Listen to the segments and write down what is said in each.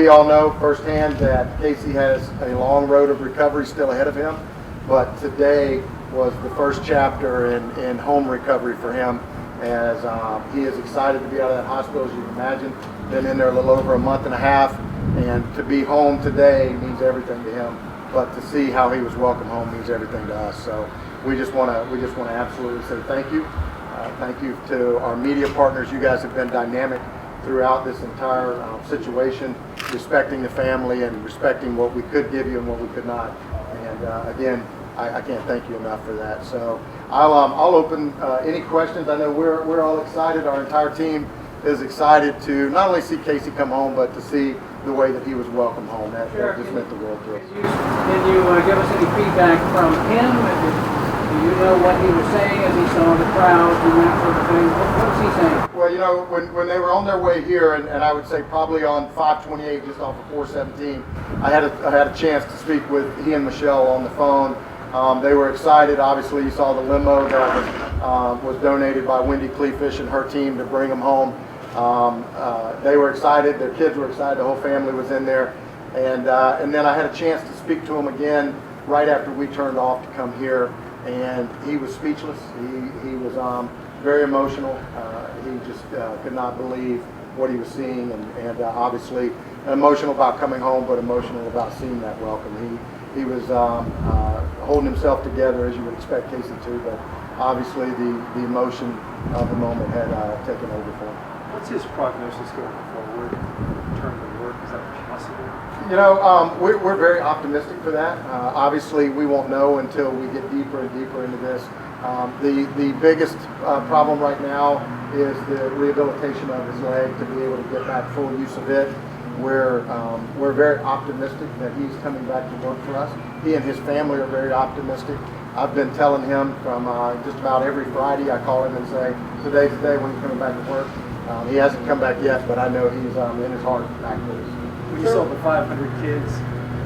we all know firsthand that Casey has a long road of recovery still ahead of him, but today was the first chapter in home recovery for him, as he is excited to be out of that hospital, as you can imagine. Been in there a little over a month and a half, and to be home today means everything to him. But to see how he was welcomed home means everything to us. So we just want to absolutely say thank you. Thank you to our media partners. You guys have been dynamic throughout this entire situation, respecting the family and respecting what we could give you and what we could not. And again, I can't thank you enough for that. So I'll open any questions. I know we're all excited. Our entire team is excited to not only see Casey come home, but to see the way that he was welcomed home. That just meant the world to us. Can you give us any feedback from him? Do you know what he was saying as he saw the crowds and that sort of thing? What was he saying? Well, you know, when they were on their way here, and I would say probably on 528, just off of 417, I had a chance to speak with he and Michelle on the phone. They were excited. Obviously, you saw the limo that was donated by Wendy Cleefish and her team to bring them home. They were excited. Their kids were excited. The whole family was in there. And then I had a chance to speak to him again right after we turned off to come here. And he was speechless. He was very emotional. He just could not believe what he was seeing, and obviously emotional about coming home, but emotional about seeing that welcome. He was holding himself together, as you would expect Casey to, but obviously the emotion of the moment had taken over for him. What's his prognosis going forward in terms of work? Is that possible? You know, we're very optimistic for that. Obviously, we won't know until we get deeper and deeper into this. The biggest problem right now is the rehabilitation of his leg to be able to get back full use of it. We're very optimistic that he's coming back to work for us. He and his family are very optimistic. I've been telling him from just about every Friday. I call him and say, today's the day when he's coming back to work. He hasn't come back yet, but I know he's in his heart back with us. When you saw the 500 kids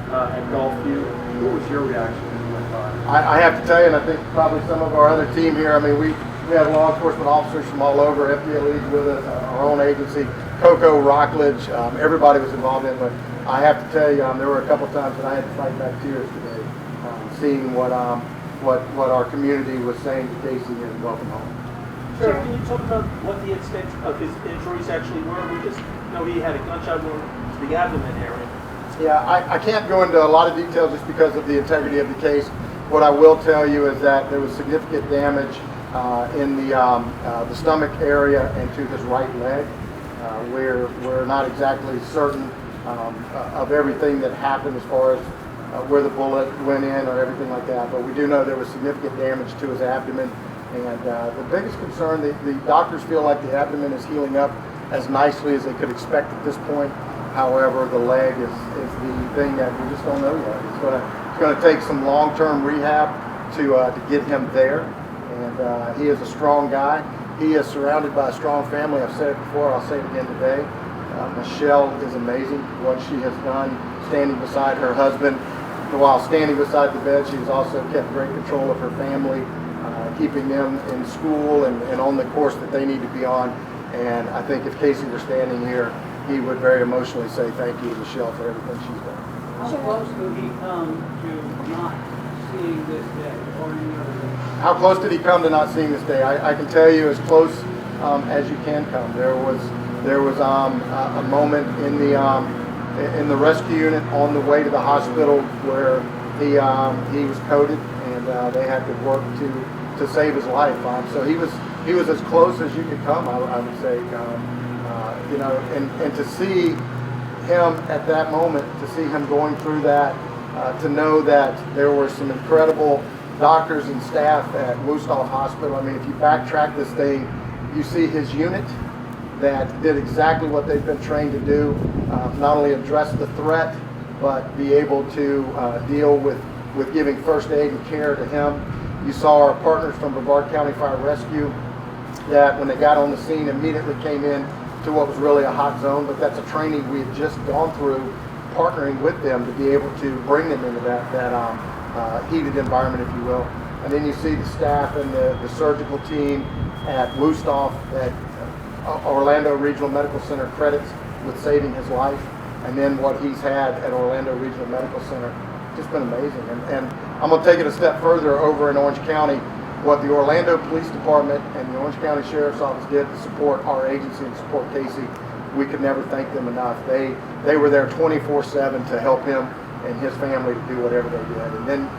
at Gulfview, what was your reaction when you went by? I have to tell you, and I think probably some of our other team here, I mean, we have law enforcement officers from all over, FDLE's with us, our own agency, Coco, Rockledge, everybody was involved in it. But I have to tell you, there were a couple times that I had to fight back tears today, seeing what our community was saying to Casey and welcome home. Sure. Can you talk about what the extent of his injuries actually were? We just know he had a gunshot wound to the abdomen area. Yeah, I can't go into a lot of detail just because of the integrity of the case. What I will tell you is that there was significant damage in the stomach area and to his right leg. We're not exactly certain of everything that happened as far as where the bullet went in or everything like that, but we do know there was significant damage to his abdomen. And the biggest concern, the doctors feel like the abdomen is healing up as nicely as they could expect at this point. However, the leg is the thing that we just don't know yet. It's going to take some long-term rehab to get him there. And he is a strong guy. He is surrounded by a strong family. I've said it before. I'll say it again today. Michelle is amazing. What she has done, standing beside her husband, while standing beside the bed, she's also kept great control of her family, keeping them in school and on the course that they need to be on. And I think if Casey were standing here, he would very emotionally say thank you to Michelle for everything she's done. How close did he come to not seeing this day or any other day? How close did he come to not seeing this day? I can tell you as close as you can come. There was a moment in the rescue unit on the way to the hospital where he was coded, and they had to work to save his life. So he was as close as you could come, I would say. You know, and to see him at that moment, to see him going through that, to know that there were some incredible doctors and staff at Wusthof Hospital. I mean, if you backtrack this thing, you see his unit that did exactly what they've been trained to do, not only address the threat, but be able to deal with giving first aid and care to him. You saw our partners from Brevard County Fire Rescue that when they got on the scene immediately came in to what was really a hot zone, but that's a training we had just gone through, partnering with them to be able to bring them into that heated environment, if you will. And then you see the staff and the surgical team at Wusthof, at Orlando Regional Medical Center, credits with saving his life. and then what he's had at Orlando Regional Medical Center, just been amazing. And I'm going to take it a step further over in Orange County. What the Orlando Police Department and the Orange County Sheriff's Office did to support our agency and support Casey, we could never thank them enough. They were there 24/7 to help him and his family to do whatever they did. And then,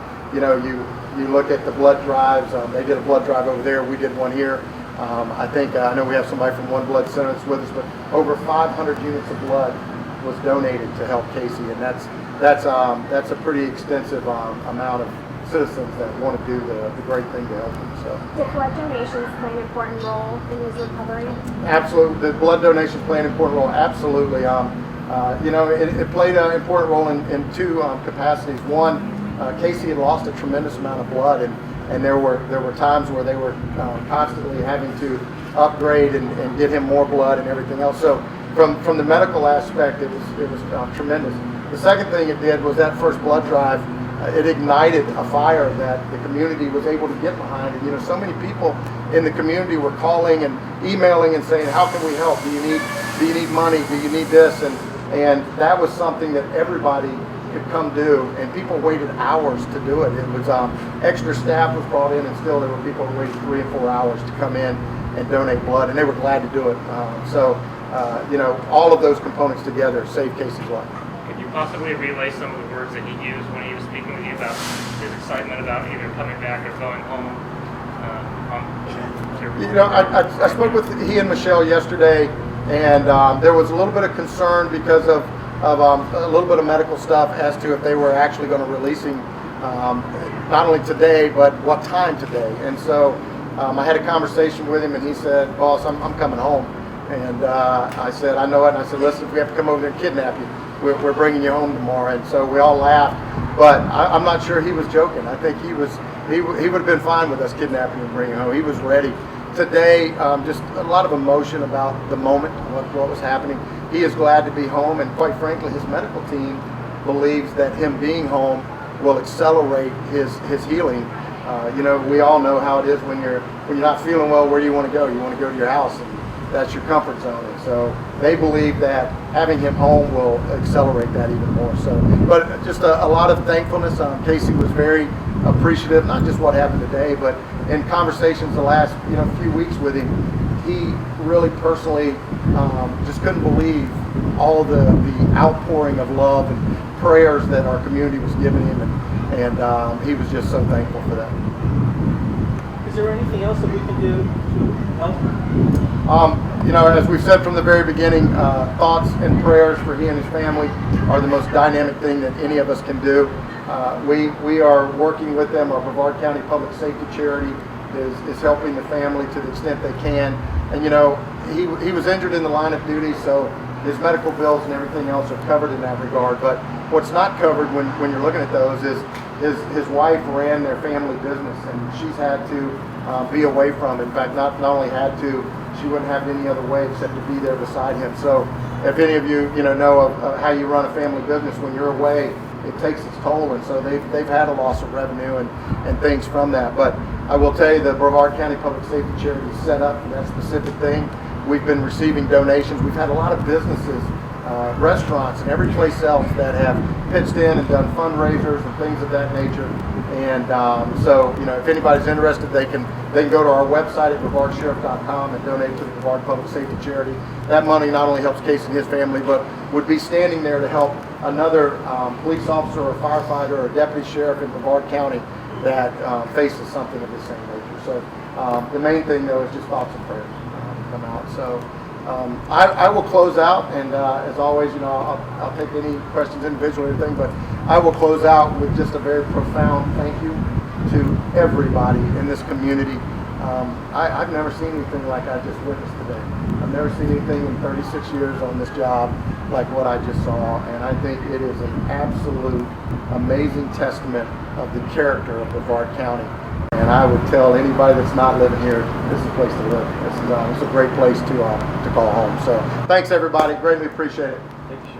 you look at the blood drives. They did a blood drive over there. We did one here. I know we have somebody from One Blood Center that's with us, but over 500 units of blood was donated to help Casey, and that's a pretty extensive amount of citizens that want to do the great thing to help him. So, did blood donations play an important role in his recovery? Absolutely, the blood donations play an important role. Absolutely, it played an important role in two capacities. One, Casey had lost a tremendous amount of blood, and there were times where they were constantly having to upgrade and get him more blood and everything else. So from the medical aspect, it was tremendous. The second thing it did was that first blood drive. It ignited a fire that the community was able to get behind. And so many people in the community were calling and emailing and saying, "How can we help? Do you need money? Do you need this?" And that was something that everybody could come do, and people waited hours to do it. It was extra staff was brought in, and still there were people who waited 3 and 4 hours to come in and donate blood, and they were glad to do it. All of those components together saved Casey's life. Could you possibly relay some of the words that he used when he was speaking with you about his excitement about either coming back or going home? I spoke with he and Michelle yesterday, and there was a little bit of concern because of a little bit of medical stuff as to if they were actually going to release him not only today, but what time today. And so I had a conversation with him, and he said, "Boss, I'm coming home." And I said, "I know it." And I said, "Listen, if we have to come over there and kidnap you, we're bringing you home tomorrow." And so we all laughed, but I'm not sure he was joking. I think he would have been fine with us kidnapping him and bringing him home. He was ready. Today, just a lot of emotion about the moment, what was happening. He is glad to be home, and quite frankly, his medical team believes that him being home will accelerate his healing. We all know how it is when you're not feeling well. Where do you want to go? You want to go to your house, and that's your comfort zone. And so they believe that having him home will accelerate that even more. So, but just a lot of thankfulness. Casey was very appreciative, not just what happened today, but in conversations the last few weeks with him. He really personally just couldn't believe all the outpouring of love and prayers that our community was giving him, and he was just so thankful for that. Is there anything else that we can do to help? As we've said from the very beginning, thoughts and prayers for he and his family are the most dynamic thing that any of us can do. We are working with them. Our Brevard County Public Safety Charity is helping the family to the extent they can. And he was injured in the line of duty, so his medical bills and everything else are covered in that regard. But what's not covered when you're looking at those is his wife ran their family business, and she's had to be away from it. In fact, not only had to, she wouldn't have any other way except to be there beside him. So if any of you know of how you run a family business when you're away, it takes its toll, and so they've had a loss of revenue and things from that. But I will tell you, the Brevard County Public Safety Charity is set up for that specific thing. We've been receiving donations. We've had a lot of businesses, restaurants, and every place else that have pitched in and done fundraisers and things of that nature. And so if anybody's interested, they can go to our website at brevardsheriff.com and donate to the Brevard Public Safety Charity. That money not only helps Casey and his family, but would be standing there to help another police officer or firefighter or deputy sheriff in Brevard County that faces something of the same nature. So the main thing, though, is just thoughts and prayers come out. So I will close out, and as always, I'll take any questions individually or anything, but I will close out with just a very profound thank you to everybody in this community. I've never seen anything like I just witnessed today. I've never seen anything in 36 years on this job like what I just saw, and I think it is an absolute amazing testament of the character of Brevard County. And I would tell anybody that's not living here, this is a place to live. This is a great place to call home. So thanks, everybody. Greatly appreciate it.